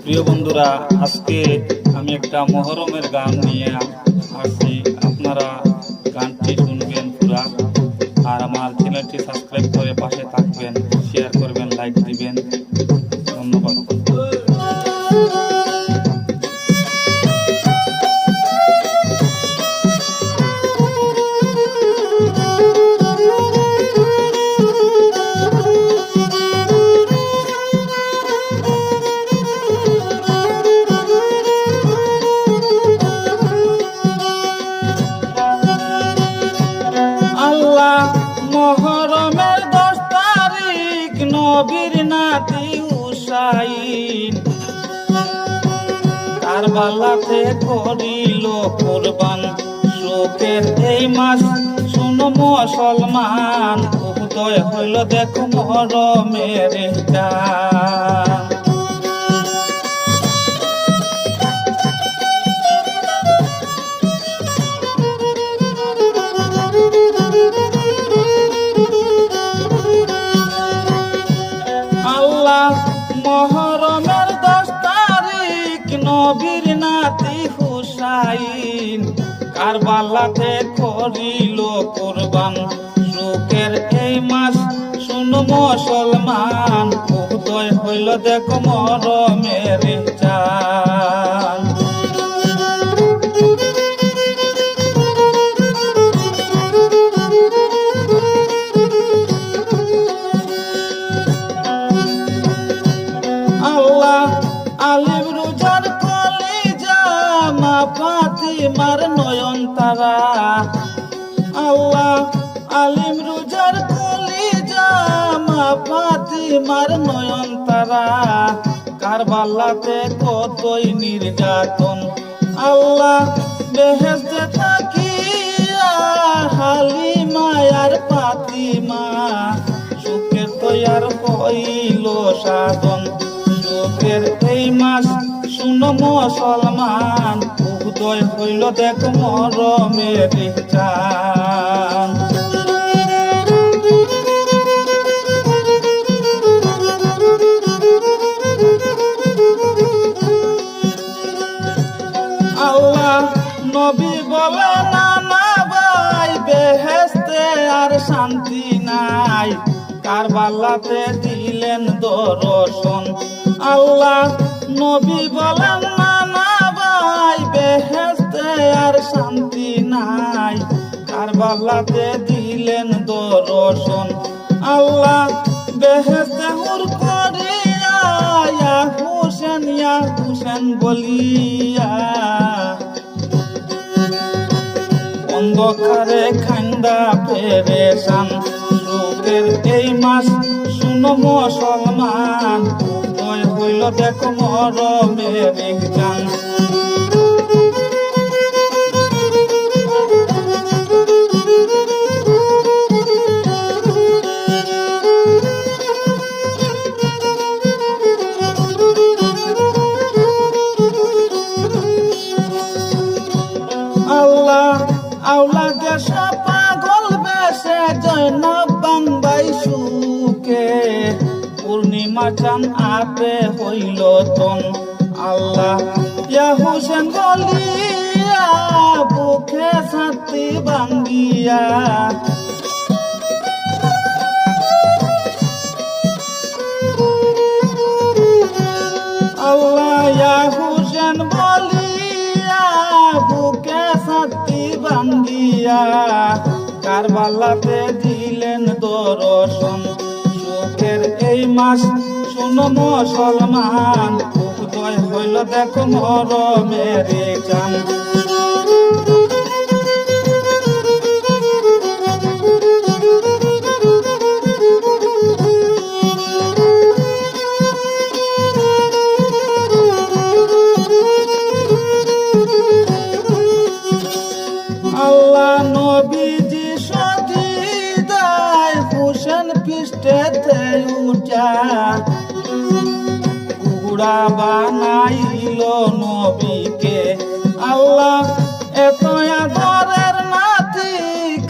প্রিয় বন্ধুরা, আজকে আমি একটা মহরমের গান নিয়ে আসছি। আপনারা গানটি শুনবেন পুরা, আর আমার চ্যানেলটি সাবস্ক্রাইব করে পাশে থাকবেন, শেয়ার করবেন, লাইক দিবেন। ধন্যবাদ। মহরমের 10 তারিখ নবীর নাতি হুসাইন কারবালাতে করিল কুরবান। শোকের এই মাস শুনো মুসলমান, উদয় হইল দেখো মহরমের গান। মহরমের 10 তারিখ নবীর নাতি হুসাইন কারবালাতে করিল কুরবান। শোকের এই মাস শুনো মুসলমান, উদয় হইল দেখো মহরমের চাঁদ। আলিম রোজার কলিজা মা ফাতিমার নয়ন তারা। আল্লাহ আলিম রোজার কলিজা মা ফাতিমার নয়ন তারা। কারবালাতে কতই নির্যাতন, আল্লাহ বেহেশতে থাকিয়া হালিমা আর ফাতিমা সুখের তৈয়ার হইল সাধন। শোকের এই মাস শুনো মুসলমান, উদয় হইল দেখো মহরমের চাঁদ। আল্লাহ নবী বলে না না ভাই, বেহেশতে আর শান্তি নাই। কারবালাতে দিলেন দর্শন, আল্লাহ নবী বলেন না না ভাই, বেহেশতে আর শান্তি নাই। কারবালাতে দিলেন দর্শন, আল্লাহ বেহেশতে হুর করিয়া ইয়া হুসেন বলিয়া অন্ধকারে খান্দা পেরেশান। শোকের এই মাস শুনো মুসলমান, উদয় হইল দেখো মহরমের চাঁদ। আল্লাহ আওলা দেশ পাগল বেশে জয়নব বাংবাই সুকে। পূর্ণিমা চান আপে হইল তন, আল্লাহ ইয়া হুসেন বলিয়া বুকে ছাতি ভাঙ্গিয়া। আল্লাহ ইয়া হুসেন বলিয়া বুকে ছাতি ভাঙ্গিয়া কারবালাতে দিলেন দর্শন। শোকের এই মাস শুনো মুসলমান, উদয় হইল দেখো মহরমের চাঁদ। আল্লাহ নবীজি সতীদায় হুসেন পৃষ্ঠেতে উঠা কুকুড়া বানাইল নবীকে। আল্লাহ এত আদরের নাতি,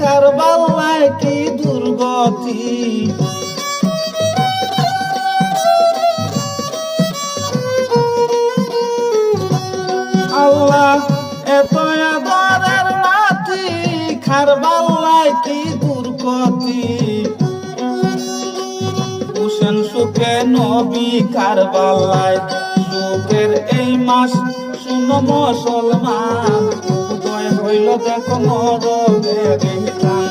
কারবালায় কি দুর্গতি। নবী, হুসেন সুখে নবী কারবালায়। সুখের এই মাস শুনো মুসলমান, উদয় হইল দেখো মরমের গান।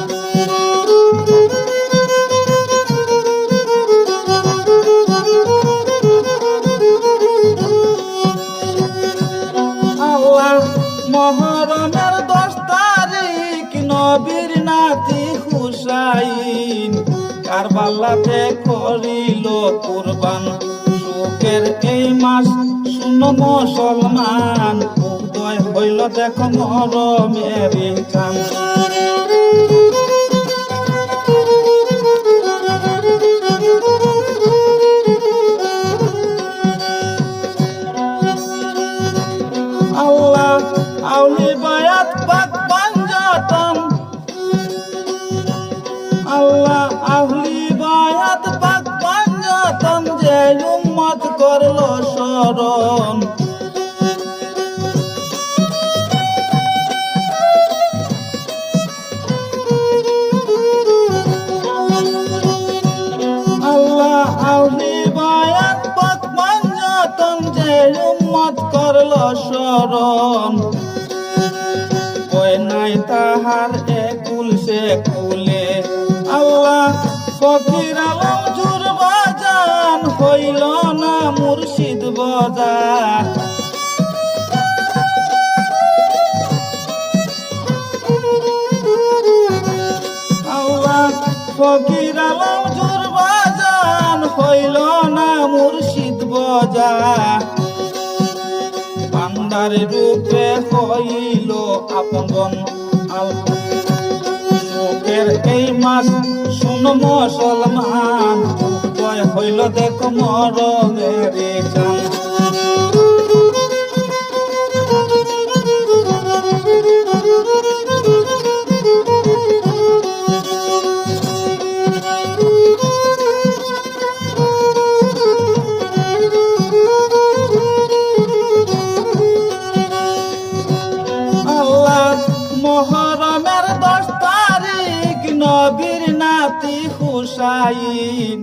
আল্লাহ মহরমের 10 তারিখ নবীর নাতি হুসাইন কারবালাতে করিল কুরবান। সুখের এই মাস শুনো মুসলমান, উদয় হইল দেখো মরমের গান। আল্লাহ আউলি বায়াত পাক পাঞ্জাতন, আল্লাহ আহলি বায়াত পাক পাঞ্জাতন, যে উম্মত করলো শরণ। আল্লাহ আহলি বায়াত পাক পাঞ্জাতন, যে উম্মত করলো শরণ। ওই নাই তাহার একুল সে কুলে, আল্লাহ ফকির আলম জুর বাজান, হইল না মুর্শিদ বাজার। আল্লাহ ফকির আলম জুর বাজান, হইল না মুর্শিদ বাজার। বান্দার রূপে হইল আপন। সুখের এই মাস শুনো মুসলমান, উদয় হইল দেখো মরমের গান। মহরমের 10 তারিখ নবীর নাতি হুসাইন